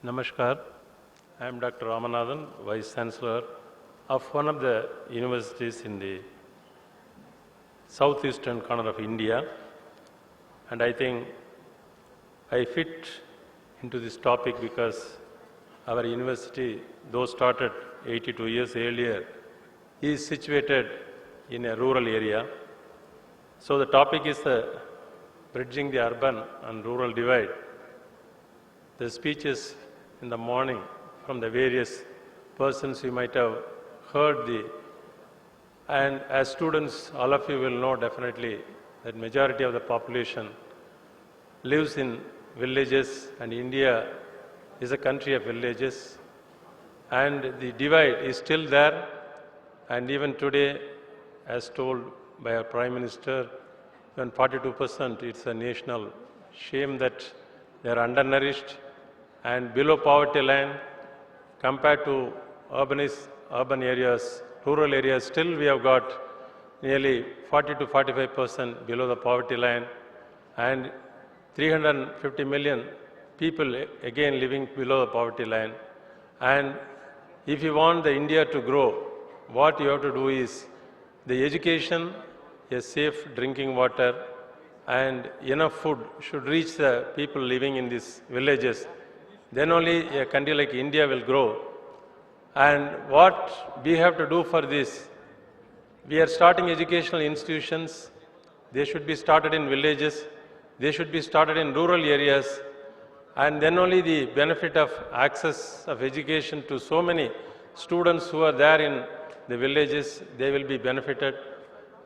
Namaskar. I am Dr. Ramanathan, Vice Chancellor of one of the universities in the southeastern corner of India. And I think I fit into this topic because our university, though started 82 years earlier, is situated in a rural area. So the topic is bridging the urban and rural divide. The speeches in the morning from the various persons you might have heard and as students, all of you will know definitely that majority of the population lives in villages, and India is a country of villages, and the divide is still there. And even today, as told by our Prime Minister, when 42%, it's a national shame that they are undernourished and below poverty line. Compared to urban areas, rural areas, still we have got nearly 40 to 45% below the poverty line, and 350 million people again living below the poverty line. And if you want the India to grow, what you have to do is the education, a safe drinking water, and enough food should reach the people living in these villages. Then only a country like India will grow. And what we have to do for this, we are starting educational institutions. They should be started in villages. They should be started in rural areas. And then only the benefit of access of education to so many students who are there in the villages, they will be benefited.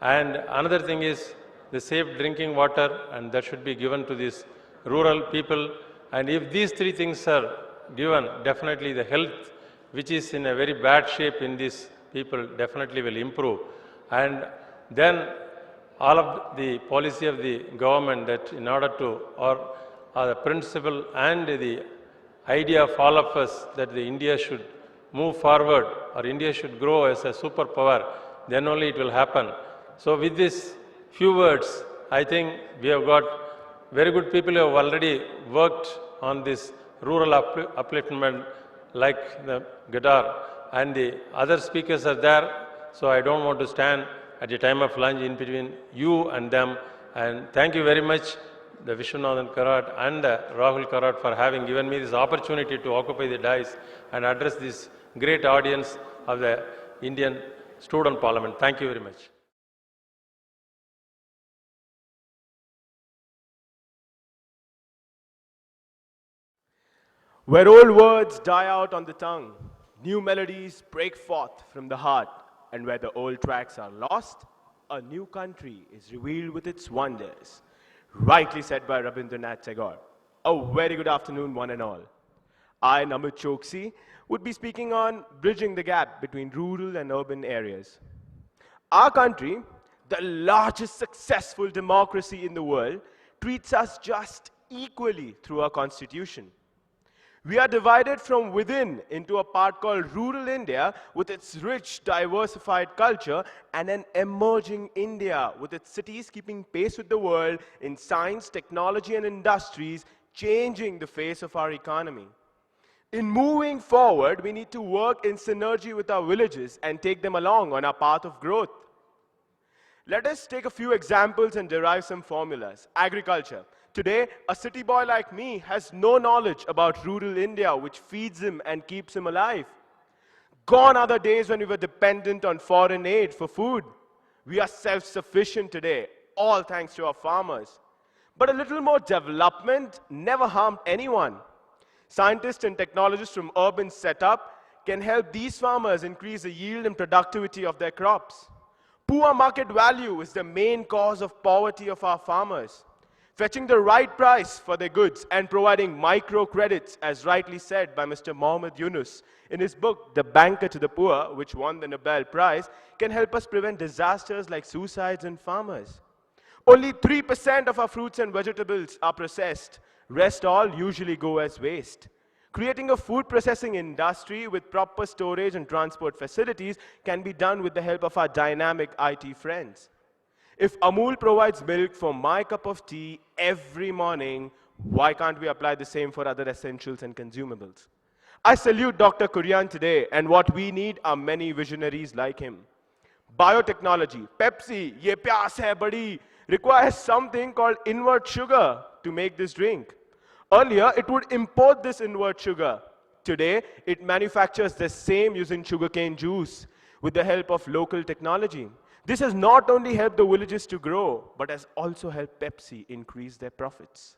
And another thing is the safe drinking water, and that should be given to these rural people. And if these three things are given, definitely the health, which is in a very bad shape in these people, definitely will improve. And then all of the policy of the government that in order to, or the principle and the idea of all of us that the India should move forward or India should grow as a superpower, then only it will happen. So with these few words, I think we have got very good people who have already worked on this rural upliftment, like the Gadar, and the other speakers are there. So I don't want to stand at the time of lunch in between you and them. And thank you very much, the Vishwanathan Karat and Rahul Karat, for having given me this opportunity to occupy the dais and address this great audience of the Indian Student Parliament. Thank you very much. Where old words die out on the tongue, new melodies break forth from the heart, and where the old tracks are lost, a new country is revealed with its wonders. Rightly said by Rabindranath Tagore. A very good afternoon, one and all. I, Namit Choksi, would be speaking on bridging the gap between rural and urban areas. Our country, the largest successful democracy in the world, treats us just equally through our constitution. We are divided from within into a part called rural India with its rich, diversified culture, and an emerging India with its cities keeping pace with the world in science, technology, and industries, changing the face of our economy. In moving forward, we need to work in synergy with our villages and take them along on our path of growth. Let us take a few examples and derive some formulas. Agriculture. Today, a city boy like me has no knowledge about rural India, which feeds him and keeps him alive. Gone are the days when we were dependent on foreign aid for food. We are self-sufficient today, all thanks to our farmers. But a little more development never harmed anyone. Scientists and technologists from urban setup can help these farmers increase the yield and productivity of their crops. Poor market value is the main cause of poverty of our farmers. Fetching the right price for their goods and providing microcredits, as rightly said by Mr. Mohammed Yunus in his book, The Banker to the Poor, which won the Nobel Prize, can help us prevent disasters like suicides in farmers. Only 3% of our fruits and vegetables are processed. Rest all usually go as waste. Creating a food processing industry with proper storage and transport facilities can be done with the help of our dynamic IT friends. If Amul provides milk for my cup of tea every morning, Why can't we apply the same for other essentials and consumables? I salute Dr. Kurian today, and what we need are many visionaries like him. Biotechnology, Pepsi, ye pyas hai badi, requires something called invert sugar to make this drink. Earlier, it would import this invert sugar. Today, it manufactures the same using sugarcane juice with the help of local technology. This has not only helped the villages to grow, but has also helped Pepsi increase their profits.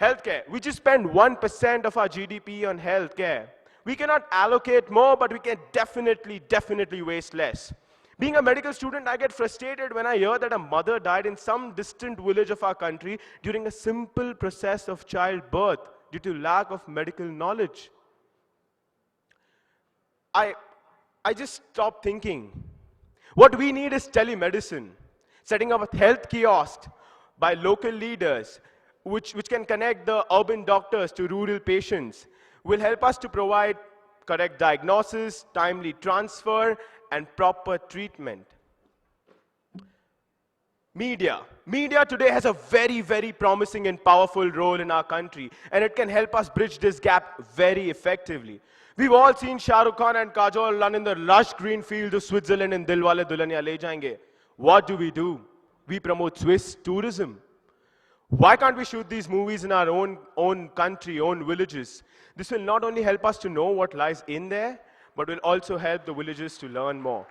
Healthcare. We just spend 1% of our GDP on healthcare. We cannot allocate more, but we can definitely waste less. Being a medical student, I get frustrated when I hear that a mother died in some distant village of our country during a simple process of childbirth due to lack of medical knowledge. I just stop thinking. What we need is telemedicine, setting up a health kiosk by local leaders, which can connect the urban doctors to rural patients, will help us to provide correct diagnosis, timely transfer, and proper treatment. Media. Media today has a very promising and powerful role in our country, and it can help us bridge this gap very effectively. We've all seen Shah Rukh Khan and Kajol run in the lush green fields of Switzerland in Dilwale Dulhania Le Jayenge. What do? We promote Swiss tourism. Why can't we shoot these movies in our own country, own villages? This will not only help us to know what lies in there, but will also help the villagers to learn more.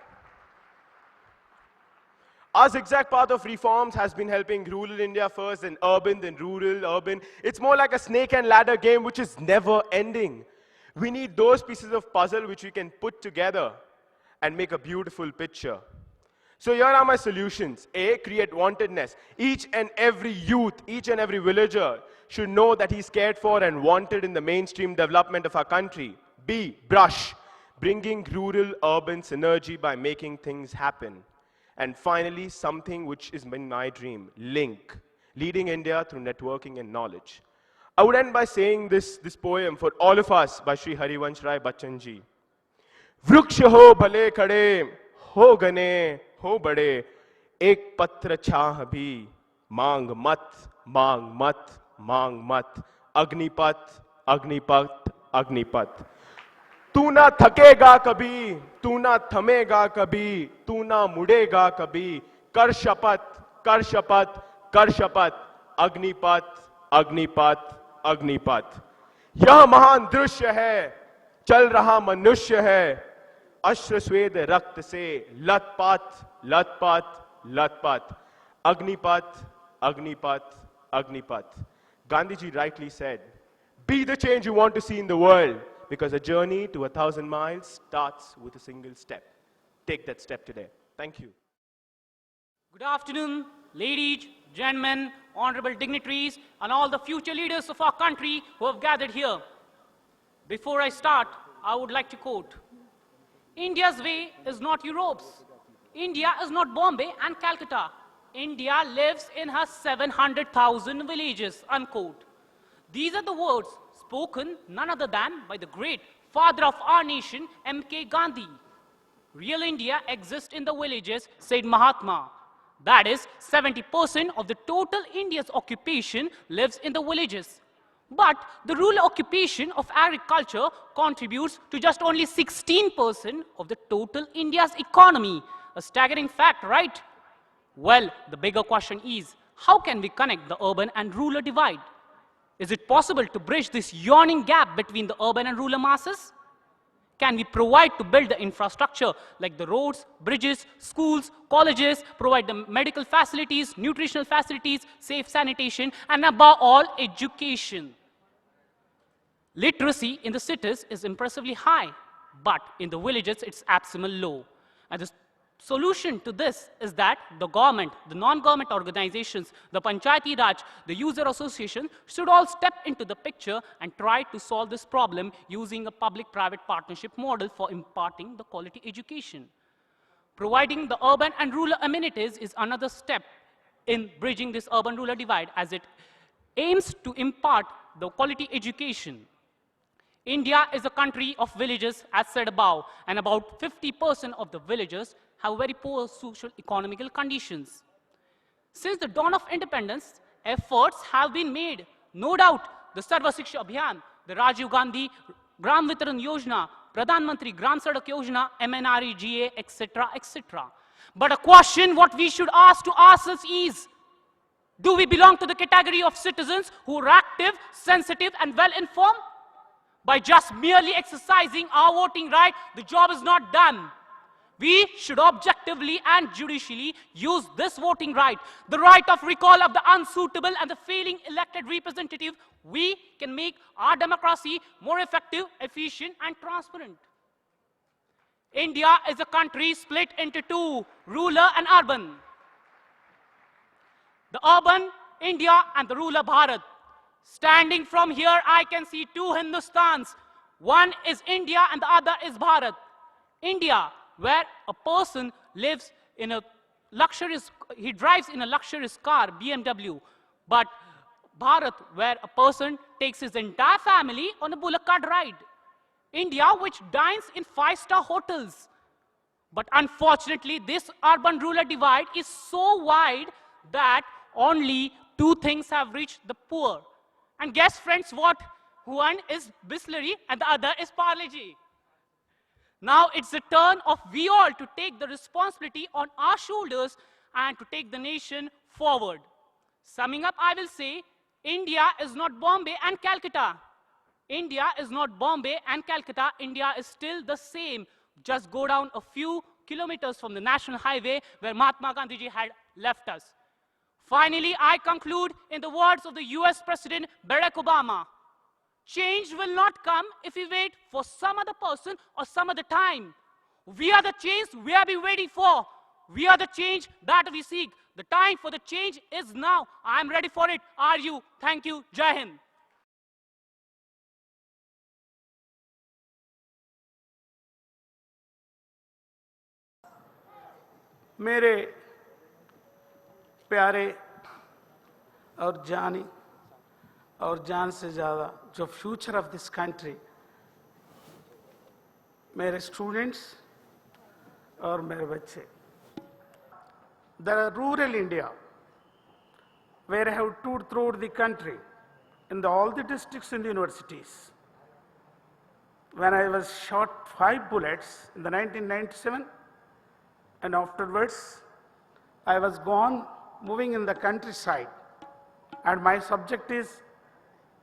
Our zigzag path of reforms has been helping rural India first, then urban, then rural, urban. It's more like a snake and ladder game which is never ending. We need those pieces of puzzle which we can put together and make a beautiful picture. So here are my solutions. A, create wantedness. Each and every youth, each and every villager should know that he's cared for and wanted in the mainstream development of our country. B, brush. Bringing rural-urban synergy by making things happen. And finally, something which is my dream, link. Leading India through networking and knowledge. I would end by saying this poem for all of us by Sri Harivansh Rai Bachchan ji. Vriksha ho bhale khade, ho gane, ho bade, ek patra chah bhi, mang mat, mang mat, mang mat, agnipat, agnipat, agnipat. तू ना थकेगा कभी, तू ना थमेगा कभी, तू ना मुड़ेगा कभी, कर शपथ, कर शपथ, कर शपथ, अग्निपथ, अग्निपथ, अग्निपथ. यह महान दृश्य है, चल रहा मनुष्य है, अश्र स्वेद रक्त से लथपथ, लथपथ, लथपथ, Agnipath, Agnipath, Agnipath. Gandhiji rightly said, be the change you want to see in the world, because a journey to 1,000 miles starts with a single step. Take that step today. Thank you. Good afternoon, ladies, gentlemen, honorable dignitaries, and all the future leaders of our country who have gathered here. Before I start, I would like to quote, India's way is not Europe's. India is not Bombay and Calcutta. India lives in her 700,000 villages, unquote. These are the words spoken none other than by the great father of our nation, M.K. Gandhi. Real India exists in the villages, said Mahatma. That is, 70% of the total India's occupation lives in the villages. But the rural occupation of agriculture contributes to just only 16% of the total India's economy. A staggering fact, right? Well, the bigger question is, how can we connect the urban and rural divide? Is it possible to bridge this yawning gap between the urban and rural masses? Can we provide to build the infrastructure like the roads, bridges, schools, colleges, provide the medical facilities, nutritional facilities, safe sanitation, and above all, education? Literacy in the cities is impressively high, but in the villages, it's abysmal low. And the solution to this is that the government, the non-government organizations, the Panchayati Raj, the user association should all step into the picture and try to solve this problem using a public-private partnership model for imparting the quality education. Providing the urban and rural amenities is another step in bridging this urban-rural divide as it aims to impart the quality education. India is a country of villages, as said above, and about 50% of the villagers have very poor social economical conditions. Since the dawn of independence, efforts have been made No doubt, the Sarva Shiksha Abhiyan, the Rajiv Gandhi Gram Vitaran Yojana, Pradhan Mantri Gram Sadak Yojana, MNREGA, etc., etc. But a question what we should ask to ourselves is, do we belong to the category of citizens who are active, sensitive, and well-informed? By just merely exercising our voting right, the job is not done. We should objectively and judicially use this voting right, the right of recall of the unsuitable and the failing elected representative. We can make our democracy more effective, efficient, and transparent. India is a country split into two, rural and urban. The urban India and the rural Bharat. Standing from here, I can see two Hindustans. One is India and the other is Bharat. India, where a person lives in a luxurious, he drives in a luxurious car, BMW. But Bharat, where a person takes his entire family on a bullock cart ride. India, which dines in 5-star hotels. But unfortunately, this urban-rural divide is so wide that only two things have reached the poor. And guess, friends, what? One is Bisleri and the other is Parle-G. Now it's the turn of we all to take the responsibility on our shoulders and to take the nation forward. Summing up, I will say, India is not Bombay and Calcutta. India is not Bombay and Calcutta. India is still the same. Just go down a few kilometers from the national highway where Mahatma Gandhi ji had left us. Finally, I conclude in the words of the US President Barack Obama. Change will not come if we wait for some other person or some other time. We are the change we have been waiting for. We are the change that we seek. The time for the change is now. I am ready for it. Are you? Thank you. Jai Hind. मेरे प्यारे और जानी और जान से ज़्यादा जो future of this country, मेरे स्टूडेंट्स और मेरे बच्चे, the rural India where I have toured throughout the country in all the districts and the universities. When I was shot 5 bullets in the 1997, and afterwards I was gone moving in the countryside, and my subject is,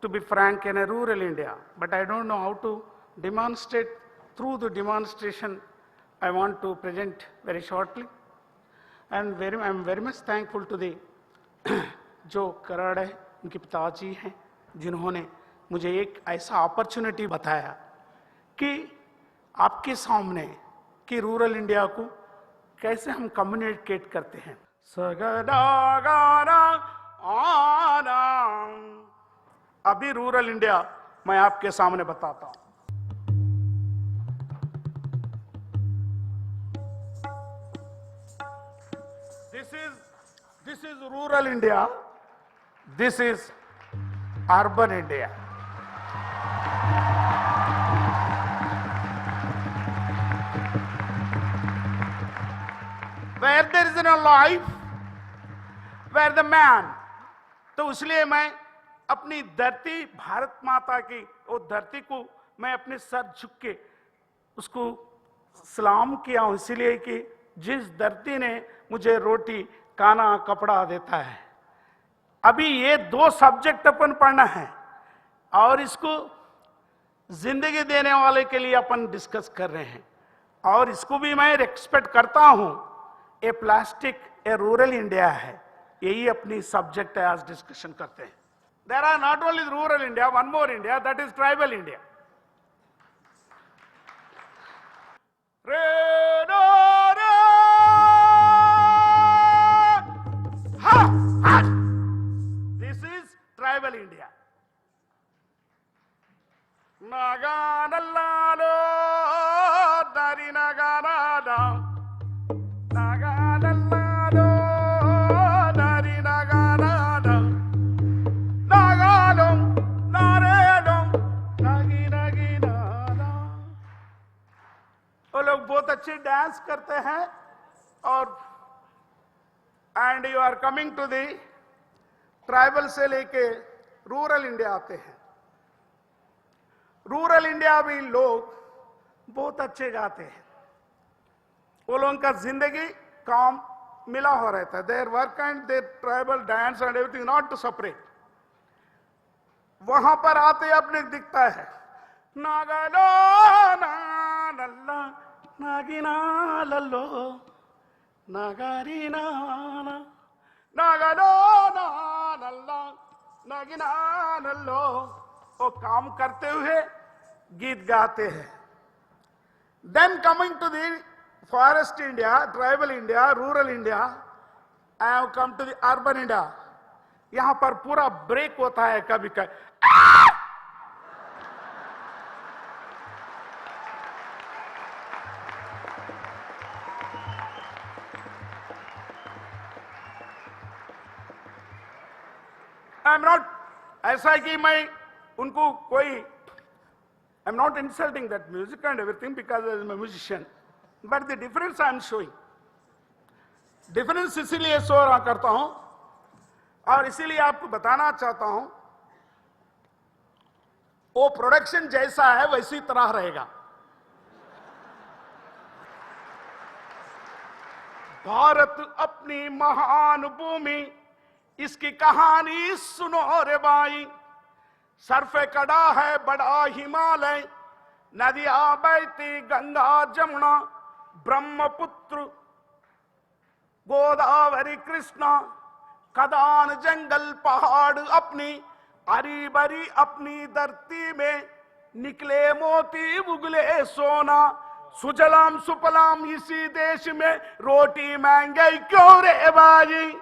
to be frank, in a rural India, but I don't know how to demonstrate. Through the demonstration I want to present very shortly, and I'm very much thankful to the जो कराड़ है, उनके पिताजी हैं, जिन्होंने मुझे एक ऐसा opportunity बताया कि आपके सामने कि रूरल इंडिया को कैसे हम कम्युनिकेट करते हैं. अभी रूरल इंडिया मैं आपके सामने बताता हूं. This is rural India. This is urban India. Where there is no life, where the man. तो इसलिए मैं अपनी धरती भारत माता की वो धरती को मैं अपने सर झुक के उसको सलाम किया हूं, इसलिए कि जिस धरती ने मुझे रोटी खाना कपड़ा देता है. अभी ये 2 सब्जेक्ट अपन पढ़ना है और इसको जिंदगी देने वाले के लिए अपन डिस्कस कर रहे हैं, और इसको भी मैं रेस्पेक्ट करता हूं. A plastic a rural India है, यही अपनी सब्जेक्ट है, आज डिस्कशन करते हैं. There are not only rural India, one more India, that is tribal India. This is tribal India. Naganallalo dari naganada, naganallalo dari naganada, nagalom narelom nagi nagi nada. वो लोग बहुत अच्छे डांस करते हैं. और and you are coming to the tribal से लेके rural India आते हैं। रूरल इंडिया भी लोग बहुत अच्छे गाते हैं। वो लोगों का जिंदगी काम मिला हो रहता है। Their work and their tribal dance and everything not to separate. वहां पर आते अपने दिखता है नागलो ना लल्ला नागिना लल्लो नागारी नाना नागलो ना लल्ला नागिना लल्लो। वो काम करते हुए गीत गाते हैं। Then coming to the forest India, tribal India, rural India, I have come to the urban India. यहां पर पूरा ब्रेक होता है कभी कभी। आई एम नॉट, ऐसा है कि मैं उनको कोई, I am not insulting that music and everything because I am a musician, but the difference I am showing. Difference इसीलिए शो रहा करता हूं और इसीलिए आपको बताना चाहता हूं, वो प्रोडक्शन जैसा है वैसी तरह रहेगा। भारत अपनी महान भूमि, इसकी कहानी सुनो रे भाई। सर पे कड़ा है बड़ा हिमालय, नदियां बहती गंगा जमुना ब्रह्मपुत्र गोदावरी कृष्णा। खदान जंगल पहाड़ अपनी, हरी भरी अपनी धरती में, निकले मोती उगले सोना। सुजलाम सुफलाम इसी देश में, रोटी महंगी क्यों रे भाई।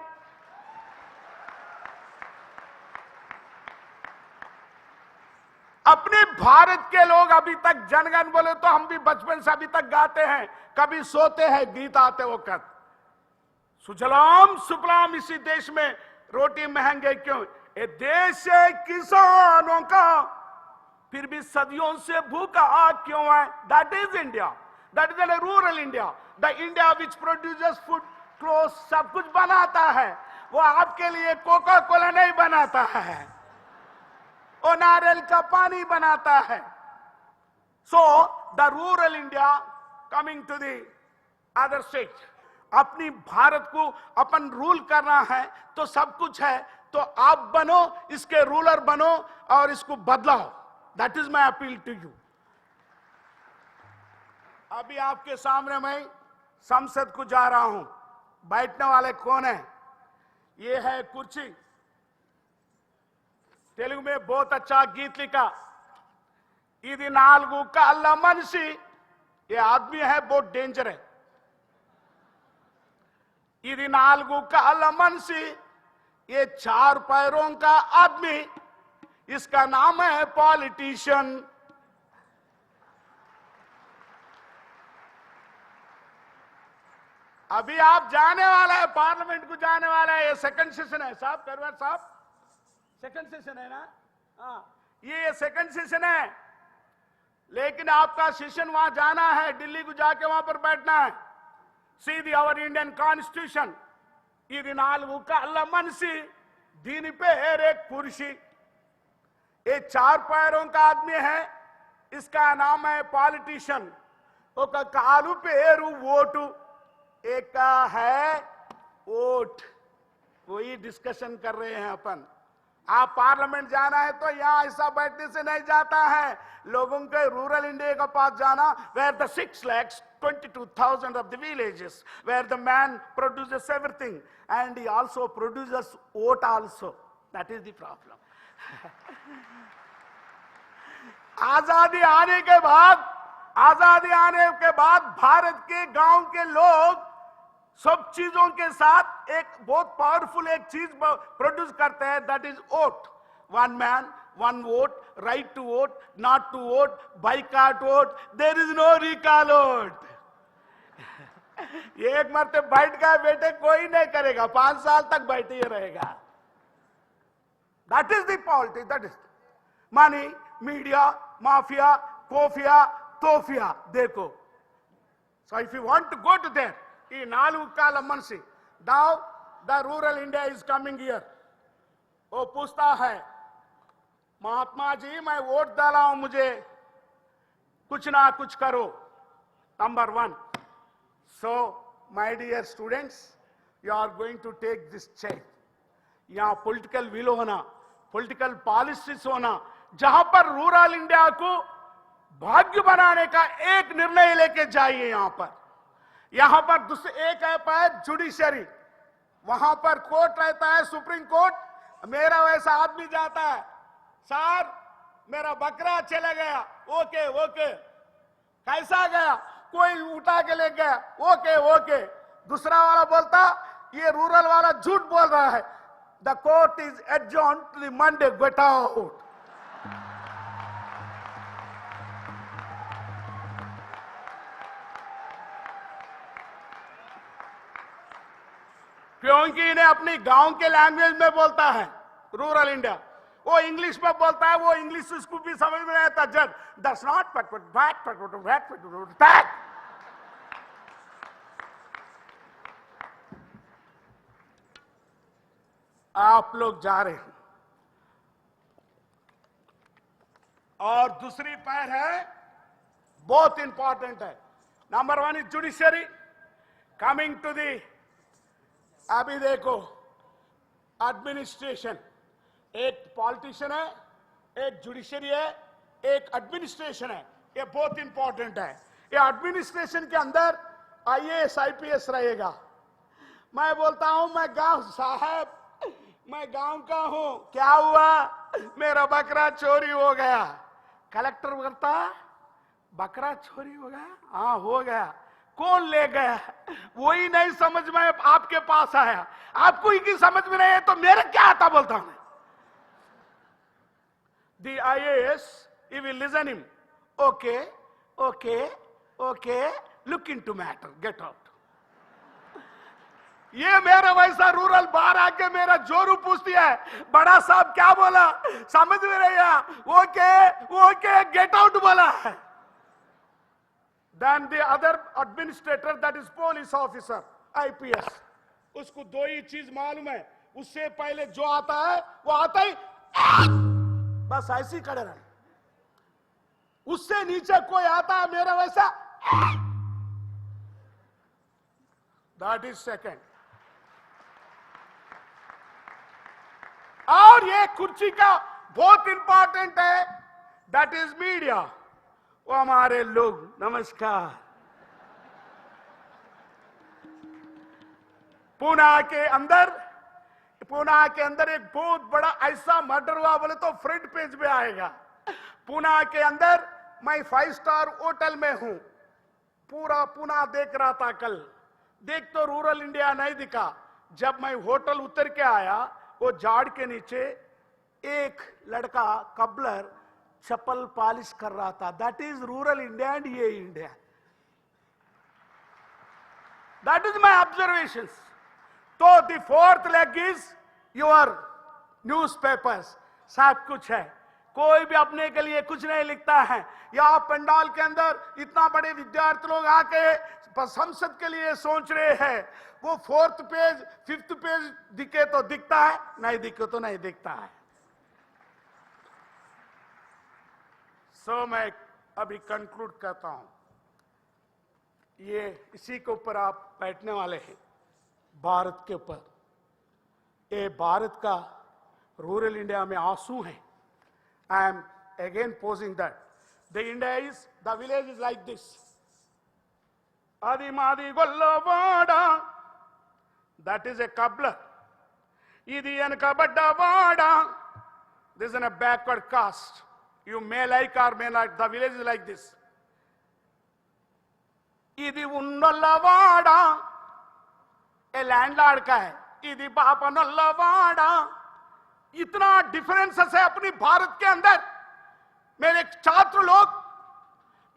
अपने भारत के लोग अभी तक जनगण बोले तो हम भी बचपन से अभी तक गाते हैं, कभी सोते हैं गीत आते वक्त। सुजलाम सुफलाम इसी देश में, रोटी महंगे क्यों। ये देश है किसानों का, फिर भी सदियों से भूखा क्यों है। That is India, that is the rural India, the India which produces food, cloth, सब कुछ बनाता है। वो आपके लिए कोका कोला नहीं बनाता है, वो नारियल का पानी बनाता है। So the rural India coming to the other state, अपनी भारत को अपन रूल करना है तो सब कुछ है, तो आप बनो इसके रूलर बनो और इसको बदलाओ। That is my appeal to you. अभी आपके सामने मैं संसद को जा रहा हूं। बैठने वाले कौन है? ये है कुर्सी। तेलुगु में बहुत अच्छा गीत लिखा, इदी नालगु काళ్ళ मनिषि। ये आदमी है बहुत डेंजर है। इदी नालगु काళ్ళ मनिषि, ये 4 पैरों का आदमी, इसका नाम है पॉलिटिशियन। अभी आप जाने वाला है, पार्लियामेंट को जाने वाला है। ये सेकंड सेशन है साहब, करवार साहब, सेकंड सेशन है ना? हाँ, ये सेकंड सेशन है, लेकिन आपका सेशन वहां जाना है, दिल्ली को जाके वहां पर बैठना है। सी दी आवर इंडियन कॉन्स्टिट्यूशन, ఇది 4 కాళ్ళ మనిషి, దీని పేరే कुर्सी। ये 4 पैरों का आदमी है, इसका नाम है पॉलिटिशियन। ఒక కాలు పేరు ఓటు, एक का है वोट। वही डिस्कशन कर रहे हैं अपन। आप पार्लियामेंट जाना है तो यहां ऐसा बैठने से नहीं जाता है। लोगों के रूरल इंडिया के पास जाना, where the 6,22,000 of the villages, where the man produces everything and he also produces vote also. That is the problem. आजादी आने के बाद भारत के गांव के लोग सब चीजों के साथ एक बहुत पावरफुल एक चीज प्रोड्यूस करते हैं, that is vote. 1 man 1 vote, right to vote, not to vote, boycott vote, there is no recall vote। एक मरते बैठ गए बेटे, कोई नहीं करेगा, 5 साल तक बैठे ही रहेगा। That is the politics, that is money, media, mafia, कोफिया, तोफिया। देखो, so if you want to go to there, ఈ 4 కాళ్ళ మనిషి, now the rural India is coming here। वो पूछता है महात्मा जी मैं वोट डाला हूं, मुझे कुछ ना कुछ करो, number 1. So, my dear students, you are going to take this change. यहाँ पॉलिटिकल विल होना, पॉलिटिकल पॉलिसीज होना, जहां पर रूरल इंडिया को भाग्य बनाने का एक निर्णय लेके जाइए. यहां पर दूसरे एक है जुडिशरी, वहां पर कोर्ट रहता है, सुप्रीम कोर्ट. मेरा वैसा आदमी जाता है, सर मेरा बकरा चला गया, ओके ओके, कैसा गया, कोई उठा के ले गया, ओके ओके. दूसरा वाला बोलता ये रूरल वाला झूठ बोल रहा है. The court is adjourned to the Monday, get out. क्योंकि इन्हें अपनी गांव के लैंग्वेज में बोलता है रूरल इंडिया, वो इंग्लिश में बोलता है, वो इंग्लिश उसको भी समझ में नहीं आता. जज दैट्स नॉट दैट. आप लोग जा रहे हैं. और दूसरी पैर है, बहुत इंपॉर्टेंट है. Number 1 is judiciary. Coming to the, अभी देखो एडमिनिस्ट्रेशन, एक पॉलिटिशियन है, एक जुडिशरी है, एक एडमिनिस्ट्रेशन है. ये बहुत इंपॉर्टेंट है. ये एडमिनिस्ट्रेशन के अंदर आईएएस आईपीएस रहेगा. मैं बोलता हूं मैं गांव साहब, मैं गांव का हूं, क्या हुआ, मेरा बकरा चोरी हो गया. कलेक्टर बोलता बकरा चोरी हो गया, हाँ हो गया, कौन ले गया, वही नहीं समझ में आपके पास आया, आपको ही समझ में नहीं है तो मेरे क्या आता, बोलता हूं. The IAS, he will listen him. Okay, okay, okay, look into matter, get out. ये मेरा वैसा रूरल बाहर आके मेरा जोरू पूछती है, बड़ा साहब क्या बोला, समझ में नहीं आया, ओके ओके गेट आउट बोला है. Then the other administrator, that is police officer, IPS, उसको दो ही चीज मालूम है, उससे पहले जो आता है वो आता ही बस ऐसी खड़े रहे. उससे नीचे कोई आता है मेरा वैसा, that is second. और ये कुर्सी का बहुत इंपॉर्टेंट है, दैट इज मीडिया. वो हमारे लोग, नमस्कार. पुणे के अंदर एक बहुत बड़ा ऐसा मर्डर हुआ, बोले तो फ्रंट पेज पे आएगा. पुणे के अंदर मैं 5 स्टार होटल में हूं, पूरा पुणे देख रहा था कल, देख तो रूरल इंडिया नहीं दिखा. जब मैं होटल उतर के आया, वो झाड़ के नीचे एक लड़का कबलर चप्पल पॉलिश कर रहा था. That is rural India and ये India. That is my observation. तो the fourth leg is your newspapers. सब कुछ है, कोई भी अपने के लिए कुछ नहीं लिखता है. यहाँ पंडाल के अंदर इतना बड़े विद्यार्थी लोग आके संसद के लिए सोच रहे हैं, वो 4th पेज 5th पेज दिखे तो दिखता है, नहीं दिखे तो नहीं दिखता है. सो मैं अभी कंक्लूड करता हूं. ये इसी के ऊपर आप बैठने वाले हैं, भारत के ऊपर. ये भारत का रूरल इंडिया में आंसू है. I am again posing that the India is, the village is like this. आदि मादि गोल्लवाड़ा, that is a cobbler. Idi enaka badda vada, this is in a backward caste. You may like or may not, the village is like this. Idi unnolla vada, a landlord का है. Idi बापा नोल्ला वाड़ा. इतना differences है अपनी भारत के अंदर. मेरे छात्र लोग,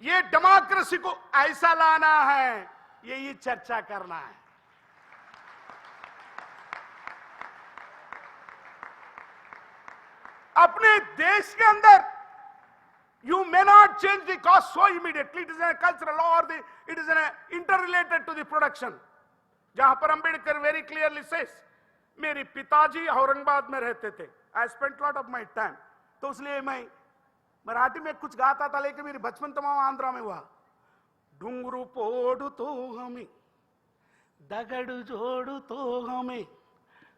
ये डेमोक्रेसी को ऐसा लाना है, यही चर्चा करना है. अपने देश के अंदर you may not change the cost so immediately. It is a cultural law, or it is interrelated to the production. जहां पर अंबेडकर very clearly says, मेरे पिताजी औरंगाबाद में रहते थे. I spent lot of my time. तो इसलिए मैं मराठी में कुछ गाता था, लेकिन मेरी बचपन तमाम आंध्रा में हुआ. डुंगरू पोडू तो हमें, दगड जोडू तो हमें,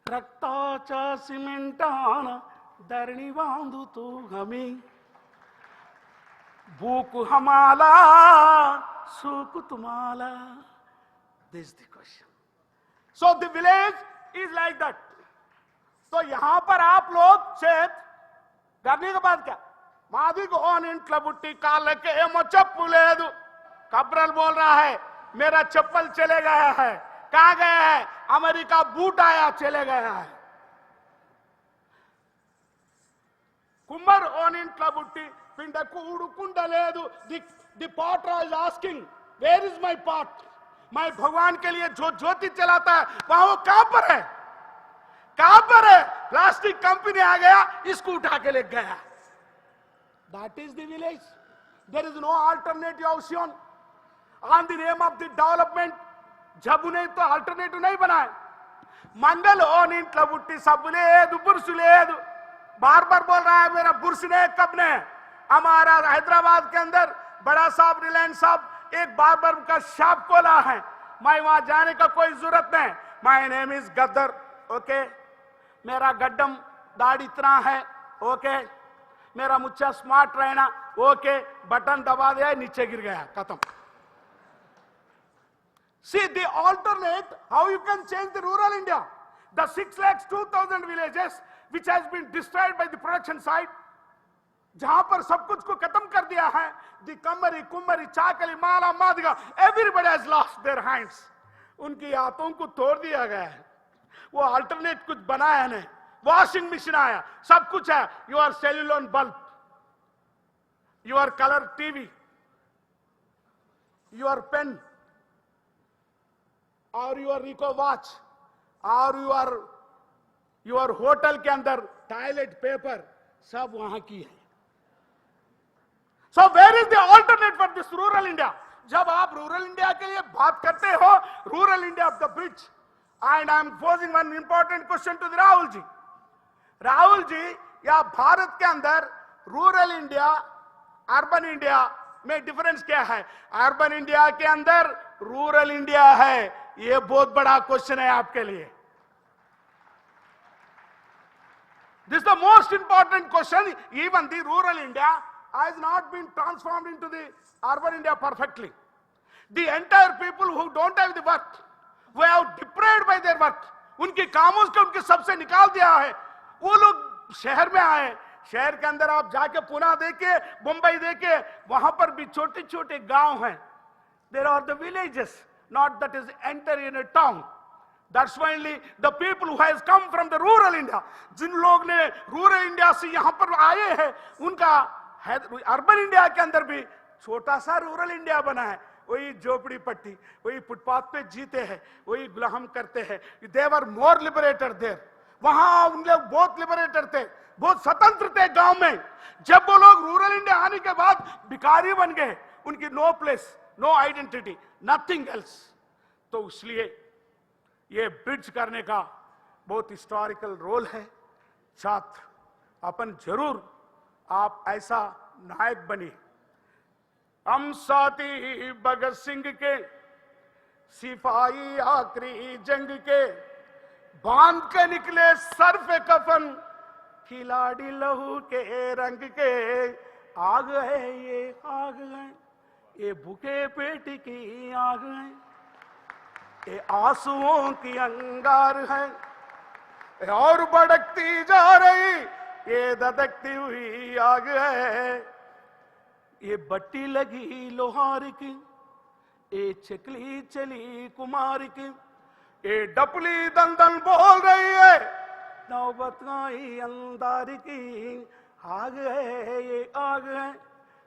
रक्ताच्या सिमेंटानं धरणी बांधू तो हमें. भूक हमाला, सुख तुम्हाला. This the question. So the village is like that. तो यहां पर आप लोग शेत करने के बाद क्या, मादी को ऑन इंट्ला बुट्टी काल के एमो चप्पू लेदु. कब्रल बोल रहा है मेरा चप्पल चले गया है. कहां गया है? अमेरिका बूट आया, चले गया है. कुम्मर ऑन इंट्ला बुट्टी पिंड कूड़ कुंड लेदु. The potter is asking where is my pot. मैं भगवान के लिए जो ज्योति चलाता है वहां वो कहां पर है, कहां पर है? प्लास्टिक कंपनी आ गया, इसको उठा के ले गया. That is the village. There is no alternative option on the name of the development. जब उन्हें तो अल्टरनेटिव नहीं बनाए. मंडल ओन इंट्ला बुट्टी सब्बु लेदु बुर्सु लेदु. बार बार बोल रहा है मेरा बुर्स ने कब ने. हमारा हैदराबाद के अंदर बड़ा साहब रिलायंस साहब एक बार्बर का शॉप खोला है. मैं वहां जाने का कोई जरूरत नहीं. My name is गद्दर. ओके. मेरा गड्डम दाढ़ी इतना है. ओके. मेरा मुच्छा स्मार्ट रहना. ओके. बटन दबा दिया, नीचे गिर गया, खत्म. See the alternate how you can change the rural India. The 6,02,000 villages which has been destroyed by the production side, जहां पर सब कुछ को खत्म कर दिया है. The Kammari Kummari Chakali Mala Madiga everybody has lost their hands. उनकी हाथों को तोड़ दिया गया है. वो अल्टरनेट कुछ बनाया नहीं. वॉशिंग मशीन आया, सब कुछ है. योर सेल्यूलोन bulb, your colour TV, your pen और योर रिको वॉच और योर होटल के अंदर टॉयलेट पेपर सब वहां की है. So where is the alternate for this rural India? जब आप रूरल इंडिया के लिए बात करते हो, rural India of the bridge, and I am posing one important question to the Rahul ji. Rahul ji, या भारत के अंदर रूरल इंडिया अर्बन इंडिया में डिफरेंस क्या है? अर्बन इंडिया के अंदर रूरल इंडिया है. यह बहुत बड़ा क्वेश्चन है आपके लिए. This the most important question. Even the rural India has not been transformed into the urban India perfectly. The entire people who don't have the work, who have deprived by their work, उनके कामों से उनके सबसे निकाल दिया है. वो लोग शहर में आए. शहर के अंदर आप जाके पुणे देखे, मुंबई देखे, वहां पर भी छोटे छोटे गांव हैं. There are the villages, not that is enter in a town. That's why only the people who has come from the rural India, जिन लोग ने रूरल इंडिया से यहां पर आए हैं, उनका अर्बन इंडिया के अंदर भी छोटा सा रूरल इंडिया बना है. वही झोपड़ी पट्टी, वही फुटपाथ पे जीते हैं, वही गुलाम करते हैं. दे वर मोर लिबरेटेड देयर. वहां उन लोग बहुत लिबरेटेड थे, बहुत स्वतंत्र थे गांव में. जब वो लोग रूरल इंडिया आने के बाद भिखारी बन गए. उनकी no place, no identity, nothing else. तो इसलिए ये ब्रिज करने का बहुत हिस्टोरिकल रोल है. छात्र अपन जरूर आप ऐसा नायक बने. हम साथी भगत सिंह के, सिपाही आखिरी जंग के, बांध के निकले सर पे कफन, खिलाड़ी लहू के रंग के. आग है ये आग है, ये भूखे पेट की आग है, ये आंसुओं की अंगार है, और भड़कती जा रही ये धधकती हुई आग है. ये बट्टी लगी लोहार की, ये चकली चली कुमार की, ये डपली दंदन बोल रही है, नौबत आई अंधार की. आग है ये आग है,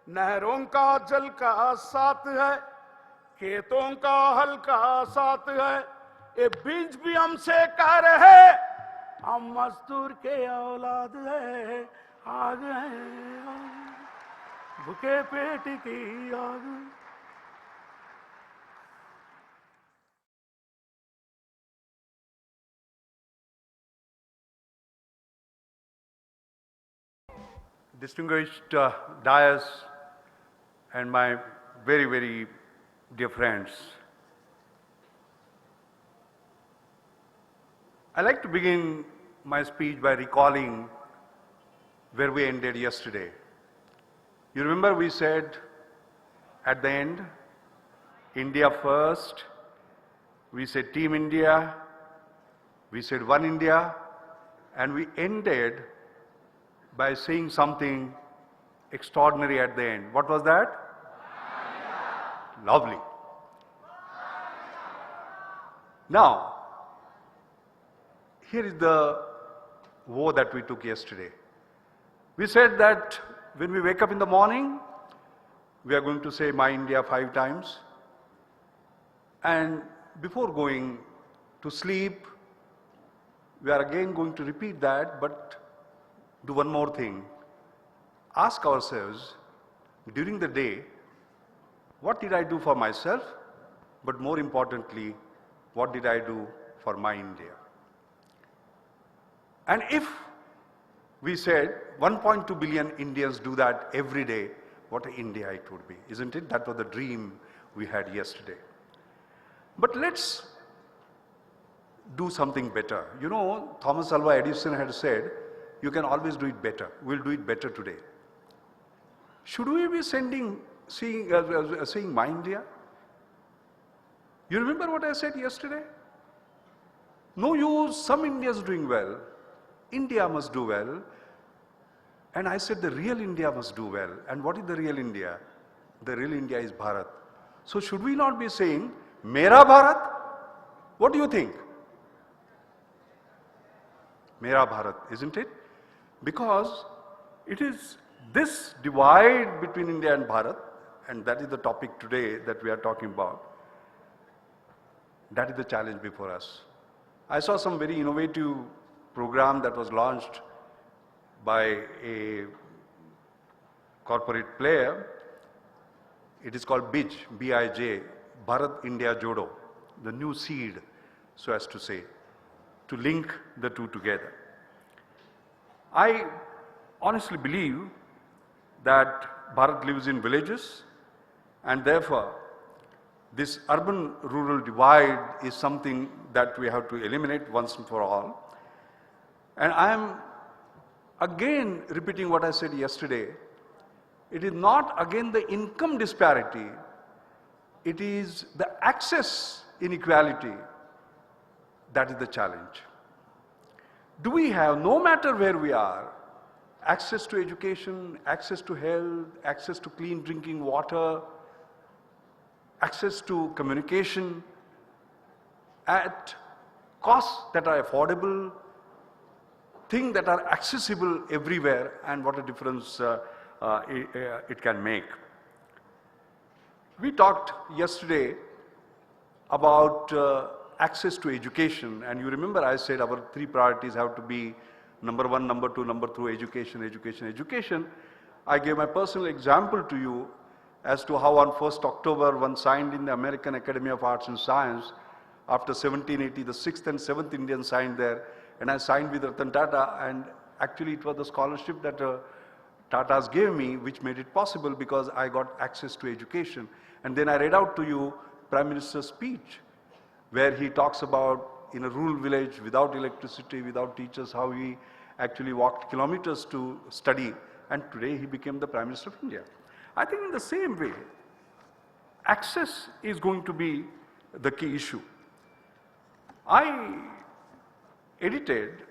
नहरों का जल का साथ है, खेतों का हल का साथ है. ये बीज भी हमसे कह रहे, हम मजदूर के औलाद है. आग है भूखे पेट की आग. distinguished dais and my very, very dear friends. I'd like to begin my speech by recalling where we ended yesterday. You remember we said at the end, India first, we said Team India, we said One India, and we ended by saying something extraordinary at the end. What was that? Lovely. Now, here is the vow that we took yesterday. We said that when we wake up in the morning, we are going to say My India 5 times. And before going to sleep, we are again going to repeat that, but do one more thing. Ask ourselves during the day, what did I do for myself? But more importantly, what did I do for my India? And if we said 1.2 billion Indians do that every day, what an India it would be, isn't it? That was the dream we had yesterday. But let's do something better. You know, Thomas Alva Edison had said, you can always do it better. We'll do it better today. Should we be saying My India? You remember what I said yesterday? No use, some Indians doing well. India must do well. And I said the real India must do well. And what is the real India? The real India is Bharat. So should we not be saying, Mera Bharat? What do you think? Mera Bharat, isn't it? Because it is this divide between India and Bharat, and that is the topic today that we are talking about. That is the challenge before us. I saw some very innovative program that was launched by a corporate player. It is called BIJ, B-I-J, Bharat India Jodo, the new seed, so as to say, to link the two together. I honestly believe that Bharat lives in villages, and therefore this urban-rural divide is something that we have to eliminate once and for all. And I am again repeating what I said yesterday. It is not again the income disparity, it is the access inequality that is the challenge. Do we have, no matter where we are, access to education, access to health, access to clean drinking water, access to communication at costs that are affordable, things that are accessible everywhere, and what a difference it can make. We talked yesterday about access to education, and you remember I said our 3 priorities have to be number 1, number 2, number 3, education, education, education. I gave my personal example to you as to how on 1st October one signed in the American Academy of Arts and Science. After 1780, the 6th and 7th Indian signed there, and I signed with Ratan Tata, and actually it was the scholarship that Tatas gave me which made it possible, because I got access to education. And then I read out to you Prime Minister's speech, where he talks about in a rural village without electricity, without teachers, how he actually walked kilometers to study, and today he became the Prime Minister of India. I think in the same way, access is going to be the key issue. I edited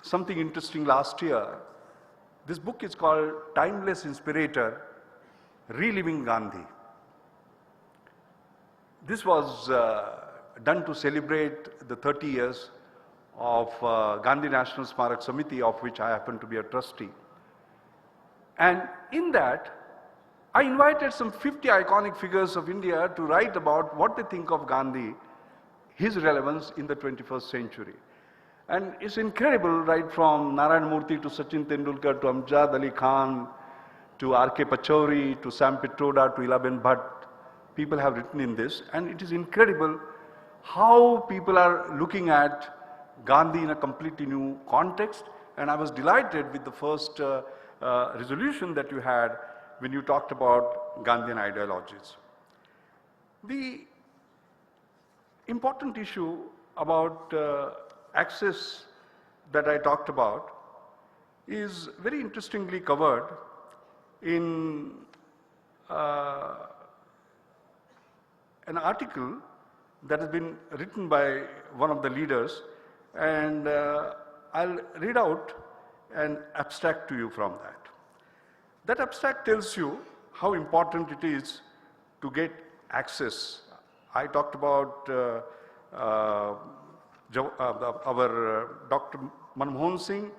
something interesting last year. This book is called Timeless Inspirator, Reliving Gandhi. This was done to celebrate the 30 years of Gandhi National Smarak Samiti, of which I happen to be a trustee. And in that, I invited some 50 iconic figures of India to write about what they think of Gandhi, his relevance in the 21st century. And it's incredible, right from Narayan Murthy to Sachin Tendulkar to Amjad Ali Khan to R.K. Pachauri to Sam Pitroda to Ilaben Bhatt. People have written in this, and it is incredible how people are looking at Gandhi in a completely new context. And I was delighted with the first resolution that you had when you talked about Gandhian ideologies. The important issue about access that I talked about is very interestingly covered in an article that has been written by one of the leaders, and I'll read out an abstract to you from that. That abstract tells you how important it is to get access. I talked about our Dr. Manmohan Singh,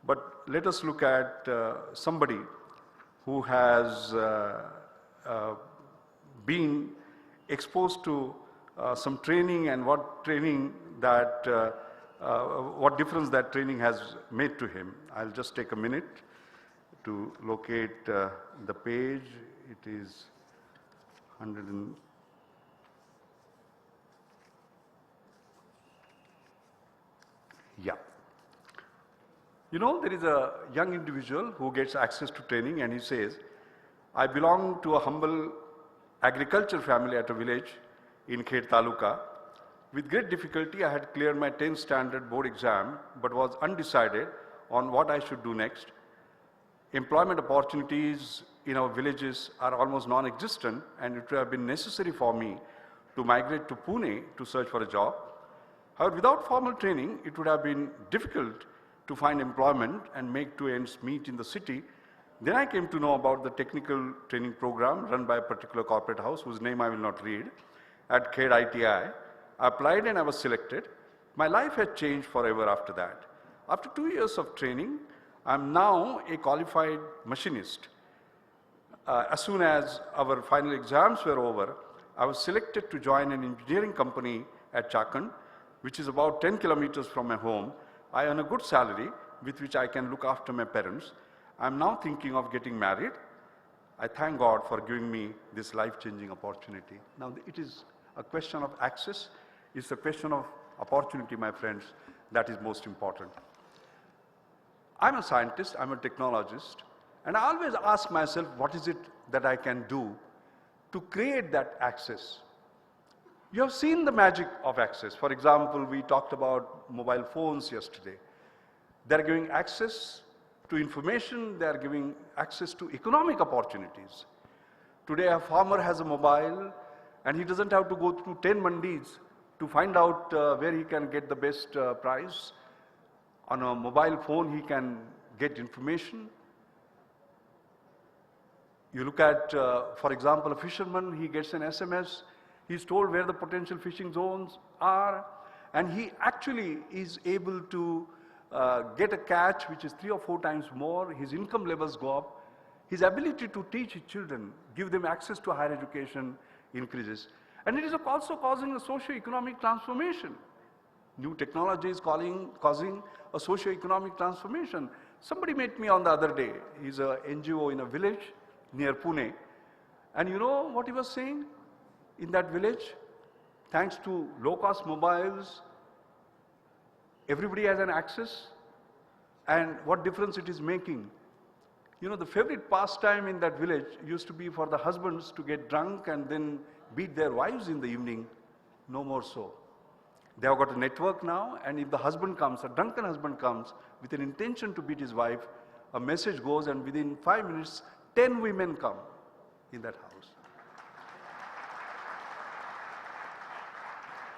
but let us look at somebody who has been exposed to some training and what training that, what difference that training has made to him. I'll just take a minute to locate the page. It is 100 and yeah. You know, there is a young individual who gets access to training and he says, I belong to a humble agriculture family at a village in Khed Taluka. With great difficulty, I had cleared my 10th standard board exam, but was undecided on what I should do next. Employment opportunities in our villages are almost non-existent, and it would have been necessary for me to migrate to Pune to search for a job. However, without formal training, it would have been difficult to find employment and make two ends meet in the city. Then I came to know about the technical training program run by a particular corporate house, whose name I will not read, at Khed ITI. I applied and I was selected. My life had changed forever after that. After 2 years of training, I'm now a qualified machinist. As soon as our final exams were over, I was selected to join an engineering company at Chakhand, which is about 10 kilometers from my home. I earn a good salary with which I can look after my parents. I'm now thinking of getting married. I thank God for giving me this life-changing opportunity. Now, it is a question of access. It's a question of opportunity, my friends, that is most important. I'm a scientist, I'm a technologist, and I always ask myself, what is it that I can do to create that access? You have seen the magic of access. For example, we talked about mobile phones yesterday. They're giving access to information, they're giving access to economic opportunities. Today, a farmer has a mobile, and he doesn't have to go through 10 mandis to find out where he can get the best price. On a mobile phone, he can get information. You look at, for example, a fisherman, he gets an SMS, he's told where the potential fishing zones are, and he actually is able to get a catch which is 3 or 4 times more. His income levels go up. His ability to teach his children, give them access to higher education increases. And it is also causing a socio-economic transformation. New technology is causing a socio-economic transformation. Somebody met me on the other day. He's an NGO in a village near Pune. And you know what he was saying? In that village, thanks to low-cost mobiles, everybody has an access, and what difference it is making. You know, the favorite pastime in that village used to be for the husbands to get drunk and then beat their wives in the evening. No more so. They have got a network now, and if the husband comes, a drunken husband comes with an intention to beat his wife, a message goes, and within 5 minutes, 10 women come in that house.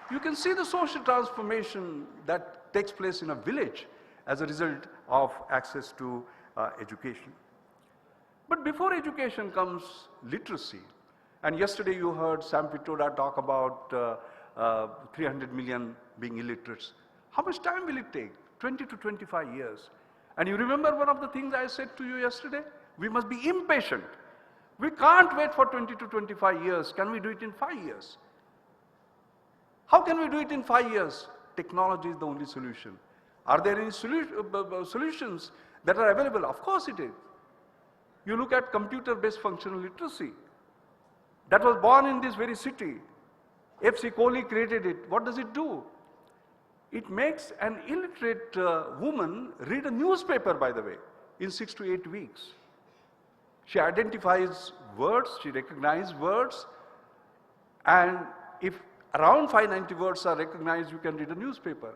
You can see the social transformation that takes place in a village as a result of access to education. But before education comes literacy. And yesterday you heard Sam Pitroda talk about 300 million being illiterates. How much time will it take? 20 to 25 years. And you remember one of the things I said to you yesterday? We must be impatient. We can't wait for 20 to 25 years. Can we do it in 5 years? How can we do it in 5 years? Technology is the only solution. Are there any solutions that are available? Of course it is. You look at computer-based functional literacy. That was born in this very city. F.C. Kohli created it. What does it do? It makes an illiterate woman read a newspaper, by the way. in 6 to 8 weeks. She identifies words, she recognizes words, and if around 590 words are recognized, you can read a newspaper.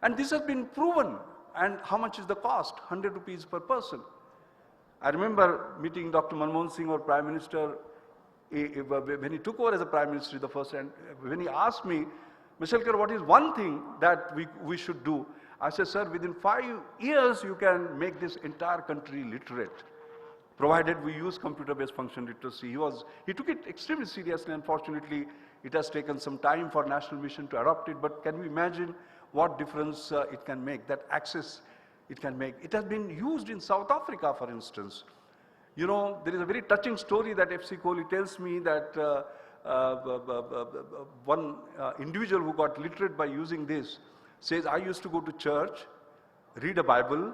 And this has been proven. And how much is the cost? 100 rupees per person. I remember meeting Dr. Manmohan Singh, our Prime Minister, when he took over as a Prime Minister the first time, when he asked me, Mr. Shelker, what is one thing that we should do? I said, sir, within 5 years you can make this entire country literate, provided we use computer-based function literacy. He took it extremely seriously. Unfortunately, it has taken some time for National Mission to adopt it, but can we imagine what difference it can make, that access it can make? It has been used in South Africa, for instance. You know, there is a very touching story that F.C. Kohli tells me that one individual who got literate by using this says, I used to go to church, read a Bible,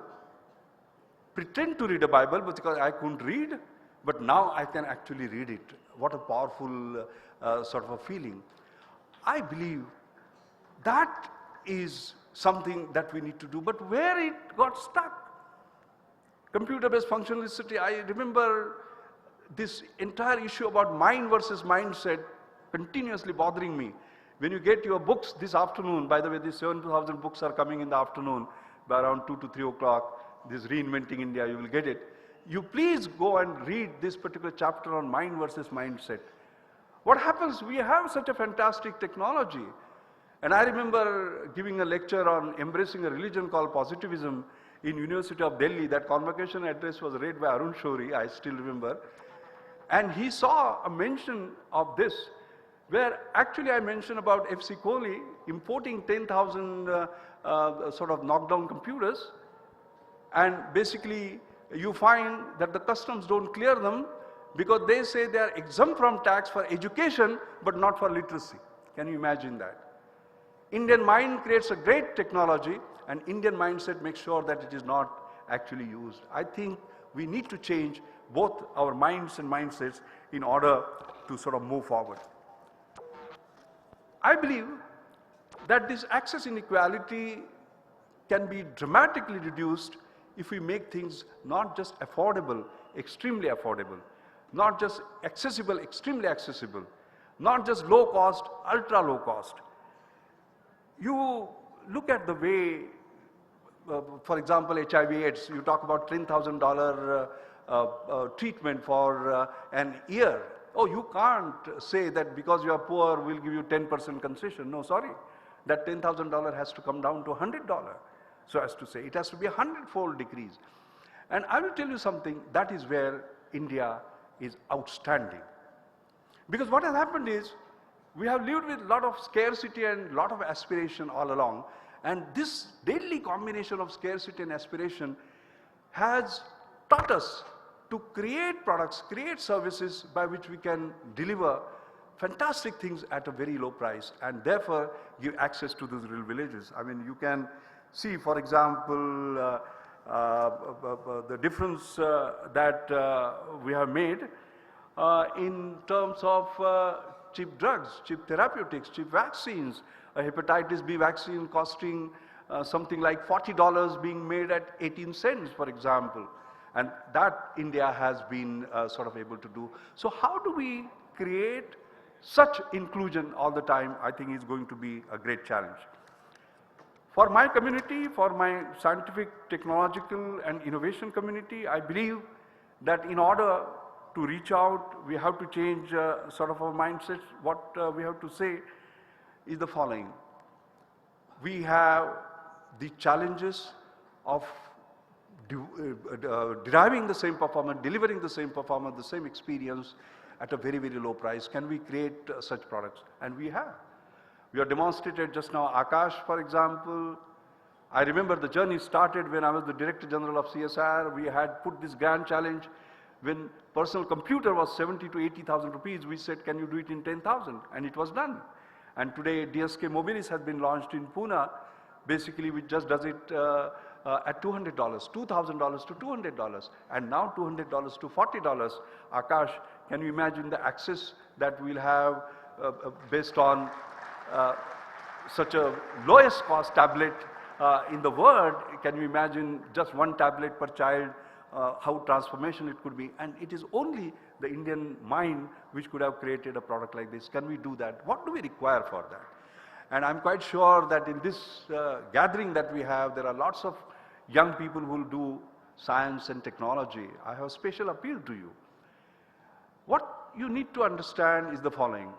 pretend to read a Bible because I couldn't read, but now I can actually read it. What a powerful sort of a feeling. I believe that is something that we need to do, but where it got stuck. Computer-based functionality, I remember this entire issue about mind versus mindset continuously bothering me. When you get your books this afternoon, by the way, these 7,000 books are coming in the afternoon by around 2 to 3 o'clock, this Reinventing India, you will get it. You please go and read this particular chapter on mind versus mindset. What happens, we have such a fantastic technology. And I remember giving a lecture on embracing a religion called positivism in University of Delhi. That convocation address was read by Arun Shourie, I still remember. And he saw a mention of this, where actually I mentioned about F.C. Kohli importing 10,000 sort of knockdown computers. And basically, you find that the customs don't clear them because they say they are exempt from tax for education, but not for literacy. Can you imagine that? Indian mind creates a great technology, and Indian mindset makes sure that it is not actually used. I think we need to change both our minds and mindsets in order to sort of move forward. I believe that this access inequality can be dramatically reduced if we make things not just affordable, extremely affordable, not just accessible, extremely accessible, not just low cost, ultra low cost. You look at the way, for example, HIV/AIDS, you talk about $10,000 treatment for an year. Oh, you can't say that because you are poor, we'll give you 10% concession. No, sorry. That $10,000 has to come down to $100. So as to say, it has to be 100-fold decrease. And I will tell you something, that is where India is outstanding. Because what has happened is, we have lived with a lot of scarcity and a lot of aspiration all along. And this deadly combination of scarcity and aspiration has taught us to create products, create services by which we can deliver fantastic things at a very low price and therefore give access to those rural villages. I mean, you can see, for example, the difference that we have made in terms of cheap drugs, cheap therapeutics, cheap vaccines, a hepatitis B vaccine costing something like $40 being made at 18 cents, for example. And that India has been sort of able to do. So how do we create such inclusion all the time? I think is going to be a great challenge. For my community, for my scientific, technological and innovation community, I believe that in order to reach out, we have to change sort of our mindset. What we have to say is the following. We have the challenges of deriving the same performance, delivering the same performance, the same experience at a very, very low price. Can we create such products? And we have. We have demonstrated just now Akash, for example. I remember the journey started when I was the Director General of CSIR. We had put this grand challenge. When personal computer was 70 to 80,000 rupees, we said, can you do it in 10,000? And it was done. And today, DSK Mobilis has been launched in Pune, basically which just does it at $200, $2,000 to $200, and now $200 to $40. Akash, can you imagine the access that we'll have based on such a lowest cost tablet in the world? Can you imagine just one tablet per child how transformation it could be. And it is only the Indian mind which could have created a product like this. Can we do that? What do we require for that? And I'm quite sure that in this gathering that we have, there are lots of young people who will do science and technology. I have a special appeal to you. What you need to understand is the following.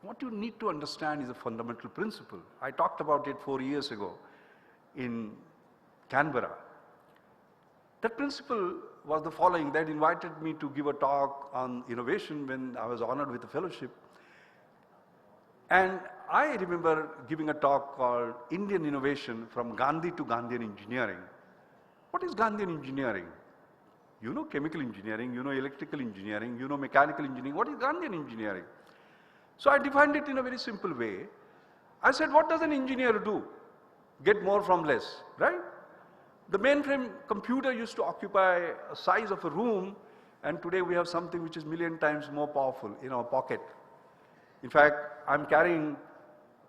What you need to understand is a fundamental principle. I talked about it 4 years ago in Canberra. That principle was the following. They had invited me to give a talk on innovation when I was honored with a fellowship. And I remember giving a talk called Indian Innovation from Gandhi to Gandhian Engineering. What is Gandhian engineering? You know chemical engineering, you know electrical engineering, you know mechanical engineering. What is Gandhian engineering? So I defined it in a very simple way. I said, what does an engineer do? Get more from less, right? The mainframe computer used to occupy a size of a room, and today we have something which is 1,000,000 times more powerful in our pocket. In fact, I'm carrying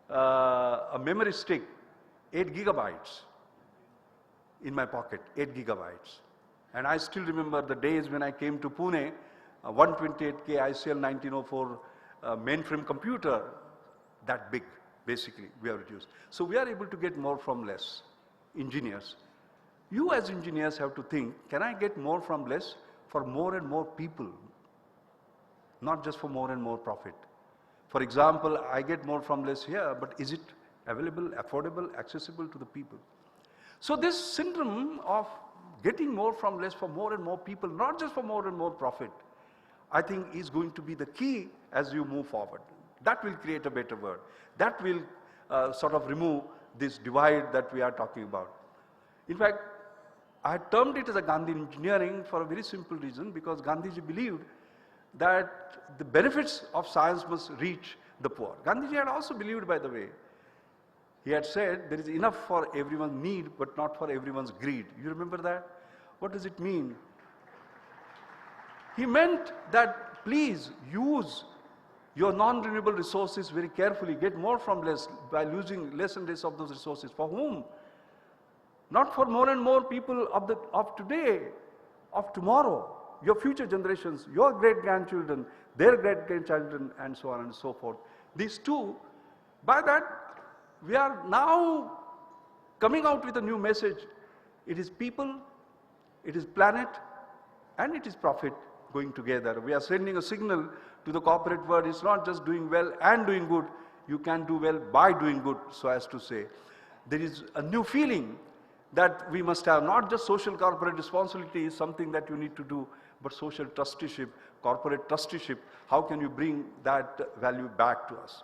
a memory stick, 8 gigabytes in my pocket, 8 gigabytes. And I still remember the days when I came to Pune, 128K ICL 1904 mainframe computer, that big, basically, we have reduced. So we are able to get more from less, engineers. You as engineers have to think, can I get more from less for more and more people, not just for more and more profit? For example, I get more from less here, but is it available, affordable, accessible to the people? So this syndrome of getting more from less for more and more people, not just for more and more profit, I think is going to be the key as you move forward. That will create a better world. That will sort of remove this divide that we are talking about. In fact, I termed it as a Gandhian engineering for a very simple reason, because Gandhiji believed that the benefits of science must reach the poor. Gandhiji had also believed, by the way, he had said there is enough for everyone's need but not for everyone's greed. You remember that? What does it mean? He meant that please use your non-renewable resources very carefully, get more from less by losing less and less of those resources. For whom? Not for more and more people of today, of tomorrow, your future generations, your great-grandchildren, their great-grandchildren, and so on and so forth. These two, by that, we are now coming out with a new message. It is people, it is planet, and it is profit going together. We are sending a signal to the corporate world. It's not just doing well and doing good. You can do well by doing good, so as to say. There is a new feeling that we must have. Not just social corporate responsibility is something that you need to do, but social trusteeship, corporate trusteeship. How can you bring that value back to us?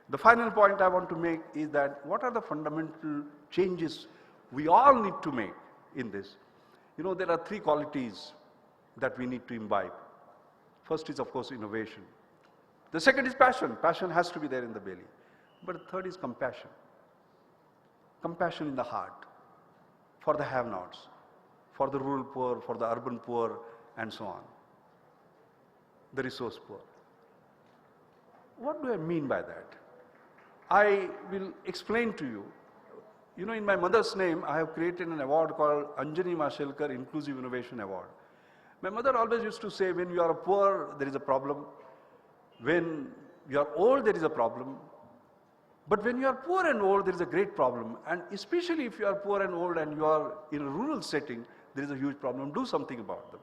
The final point I want to make is that what are the fundamental changes we all need to make in this? You know, there are 3 qualities that we need to imbibe. First is, of course, innovation. The second is passion. Passion has to be there in the belly. But the third is compassion. Compassion in the heart for the have-nots, for the rural poor, for the urban poor, and so on. The resource poor. What do I mean by that? I will explain to you. You know, in my mother's name, I have created an award called Anjani Mashelkar Inclusive Innovation Award. My mother always used to say, when you are poor, there is a problem. When you are old, there is a problem. But when you are poor and old, there is a great problem. And especially if you are poor and old and you are in a rural setting, there is a huge problem. Do something about them.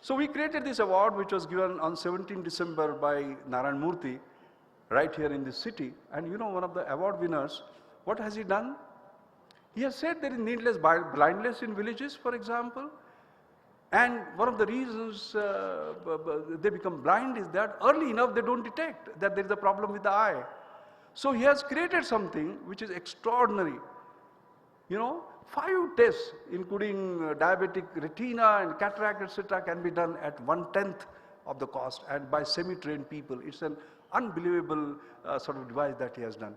So we created this award, which was given on 17 December by Narayan Murthy, right here in this city. And you know, one of the award winners, what has he done? He has said there is needless blindness in villages, for example. And one of the reasons they become blind is that early enough they don't detect that there is a problem with the eye. So he has created something which is extraordinary. You know, 5 tests, including diabetic retina and cataract, etc., can be done at 1/10 of the cost and by semi-trained people. It's an unbelievable sort of device that he has done.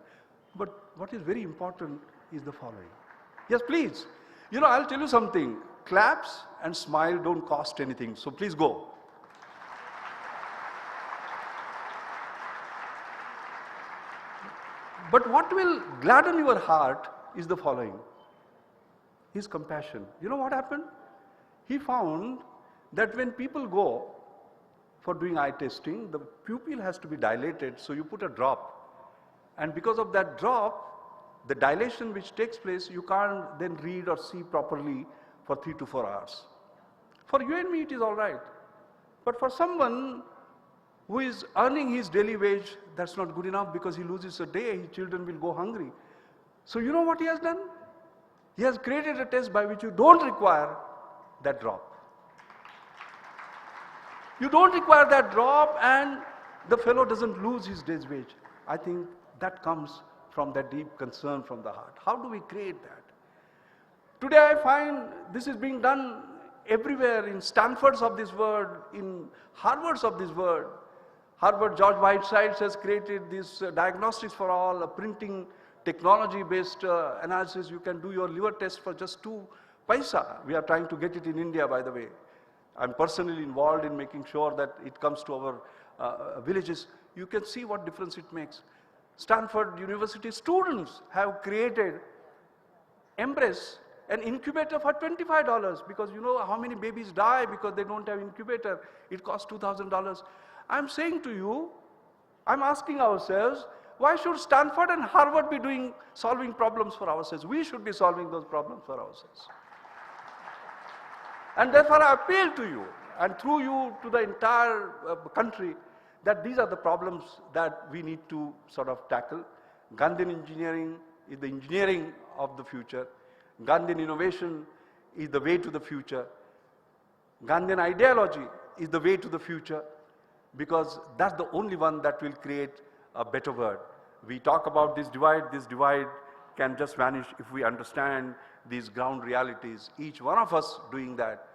But what is very important is the following. Yes, please. You know, I'll tell you something. Claps and smile don't cost anything, so please go. But what will gladden your heart is the following. His compassion. You know what happened? he found that when people go for doing eye testing, the pupil has to be dilated, so you put a drop. And because of that drop, the dilation which takes place, you can't then read or see properly for 3 to 4 hours. For you and me, it is all right. But for someone who is earning his daily wage, that's not good enough, because he loses a day, his children will go hungry. So you know what he has done? He has created a test by which you don't require that drop. You don't require that drop, and the fellow doesn't lose his day's wage. I think that comes from that deep concern from the heart. How do we create that? Today I find this is being done everywhere, in Stanfords of this world, in Harvards of this world. Harvard, George Whitesides has created this diagnostics for all, a printing technology-based analysis. You can do your liver test for just 2 paisa. We are trying to get it in India, by the way. I'm personally involved in making sure that it comes to our villages. You can see what difference it makes. Stanford University students have created Embrace, an incubator for $25, because you know how many babies die because they don't have incubator. It costs $2,000. I'm saying to you, I'm asking ourselves, why should Stanford and Harvard be solving problems for ourselves? We should be solving those problems for ourselves. And therefore I appeal to you, and through you to the entire country, that these are the problems that we need to sort of tackle. Gandhian engineering is the engineering of the future. Gandhian innovation is the way to the future. Gandhian ideology is the way to the future, because that's the only one that will create a better world. We talk about this divide can just vanish if we understand these ground realities. Each one of us doing that.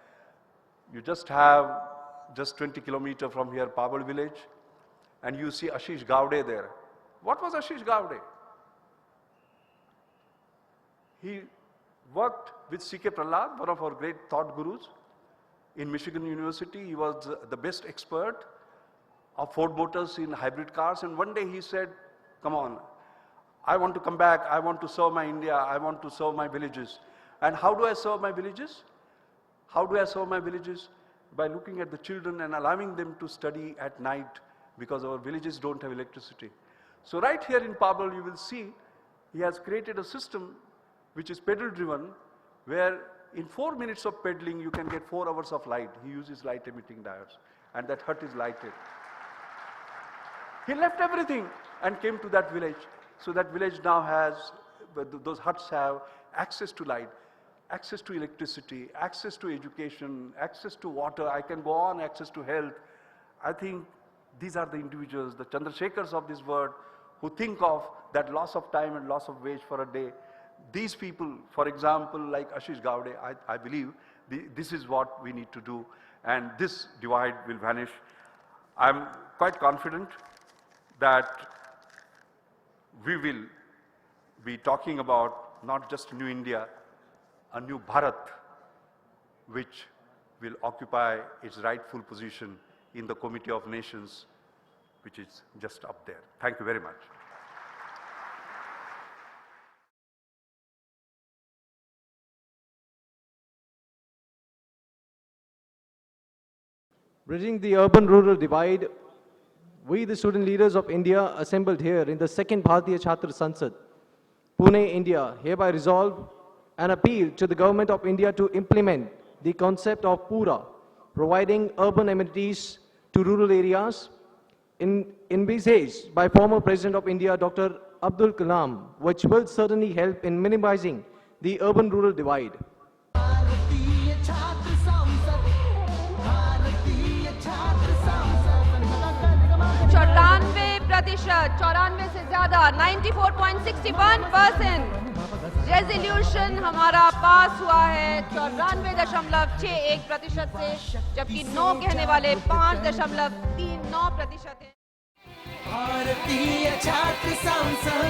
You just have 20 kilometers from here, Pabal village, and you see Ashish Gavde there. What was Ashish Gavde? He worked with C.K. Prahlad, one of our great thought gurus. In Michigan University, he was the best expert of Ford Motors in hybrid cars, and one day he said, come on, I want to come back, I want to serve my India, I want to serve my villages. And how do I serve my villages? How do I serve my villages? By looking at the children and allowing them to study at night, because our villages don't have electricity. So right here in Pabal, you will see he has created a system which is pedal driven, where in 4 minutes of pedaling, you can get 4 hours of light. He uses light emitting diodes, and that hut is lighted. He left everything and came to that village. So that village now has, those huts have access to light, access to electricity, access to education, access to water. I can go on, access to health. I think these are the individuals, the Chandrasekhars of this world, who think of that loss of time and loss of wage for a day. These people, for example, like Ashish Gavde, I believe this is what we need to do, and this divide will vanish. I'm quite confident that we will be talking about not just New India, a new Bharat, which will occupy its rightful position in the Committee of Nations, which is just up there. Thank you very much. Bridging the urban-rural divide, we, the student leaders of India, assembled here in the 2nd Bharatiya Chhatra Sansad, Pune, India, hereby resolve and appeal to the Government of India to implement the concept of Pura, providing urban amenities to rural areas, envisaged by former President of India, Dr. Abdul Kalam, which will certainly help in minimizing the urban-rural divide. 94 से ज्यादा 94.61% resolution हमारा पास हुआ है 94.61% से, जबकि no कहने वाले 5.39% हैं। भारतीय छात्र संसद